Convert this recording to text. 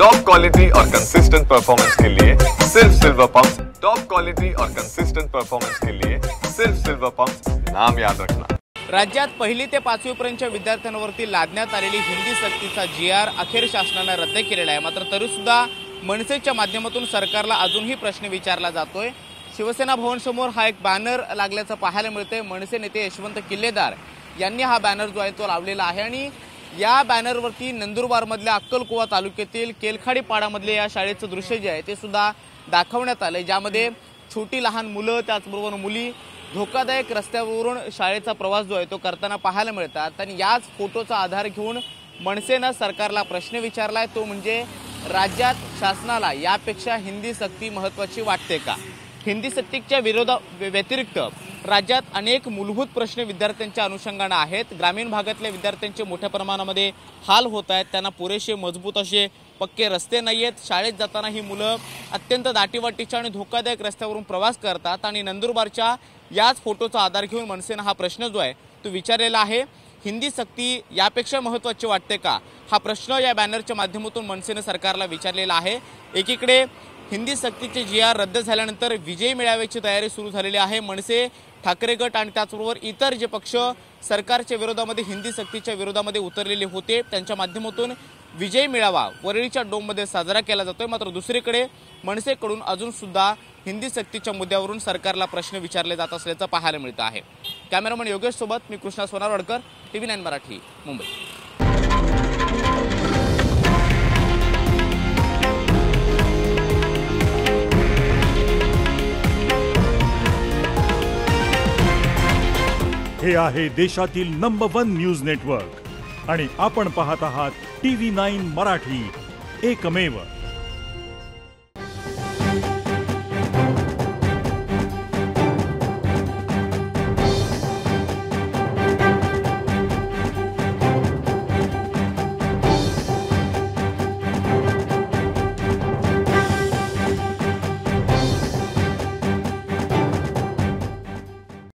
Top quality और consistent performance के लिए सिर्फ सिल्वर पंप्स। टॉप क्वालिटी और कंसिस्टेंट परफॉर्मेंस के लिए सिर्फ सिल्वर पंप्स, नाम याद रखना। राज्यात पहिली ते 5वी पर्यंतच्या विद्यार्थ्यांवरती लादण्यात आलेली हिंदी सक्तीचा GR अखेर शासनाने रद्द केलेला आहे। मात्र तरी सुद्धा मनसेच्या माध्यमातून सरकारला अजूनही प्रश्न विचारला जातोय। शिवसेना भवन समोर हा एक बॅनर लागल्याचं पाहायला मिळते। मनसे नेते यशवंत किल्लेदार यांनी हा बॅनर जो आहे तो लावलेला आहे आणि या बॅनरवरती नंदुरबारमधल्या अक्कलकुवा तालुक्यातील केलखाडी पाडामधले या शाळेचं दृश्य जे आहे ते सुद्धा दाखवण्यात आले, ज्यामध्ये छोटी लहान मुलं त्याचबरोबर मुली धोकादायक रस्त्यावरून शाळेचा प्रवास जो आहे तो करताना पाहायला मिळतात। आणि याच फोटोचा आधार घेऊन मनसेनं सरकारला प्रश्न विचारलाय, तो म्हणजे राज्यात शासनाला यापेक्षा हिंदी सक्ती महत्त्वाची वाटते का? हिंदी सक्तीच्या व्यतिरिक्त राज्यात अनेक मूलभूत प्रश्न विद्यार्थ्यांच्या अनुषंगाने आहेत। ग्रामीण भागातल्या विद्यार्थ्यांचे मोठ्या प्रमाणामध्ये हाल होत आहेत, त्यांना पुरेसे मजबूत असे पक्के रस्ते नाहीयेत। शाळेत जाताना ही मुलं अत्यंत दाटीवाटीच्या आणि धोकादायक रस्त्यावरून प्रवास करतात आणि नंदुरबारच्या याच फोटोचा आधार घेऊन मनसेनं हा प्रश्न जो आहे तो विचारलेला आहे। हिंदी सक्ती यापेक्षा महत्त्वाची वाटते का? हा प्रश्न या बॅनरच्या माध्यमातून मनसेनं सरकारला विचारलेला आहे। एकीकडे हिंदी सक्तीचे GR रद्द झाल्यानंतर विजय मेळाव्याची तयारी सुरू झालेली आहे। मनसे, ठाकरे गट आणि त्याचबरोबर इतर जे पक्ष सरकारच्या विरोधामध्ये हिंदी सक्तीच्या विरोधामध्ये उतरलेले होते त्यांच्या माध्यमातून विजय मेळावा वरळीच्या डोममध्ये साजरा केला जातोय। मात्र दुसरीकडे मनसेकडून अजून सुद्धा हिंदी सक्तीच्या मुद्द्यावरून सरकारला प्रश्न विचारले जात असल्याचं पाहायला मिळतं आहे। कॅमेरामन योगेश सोबत मी कृष्णा सोनारवाडकर, TV9 मराठी, मुंबई। हे आहे देशातील नंबर 1 न्यूज नेटवर्क आणि आपण पाहत आहात TV9 मराठी, एकमेव।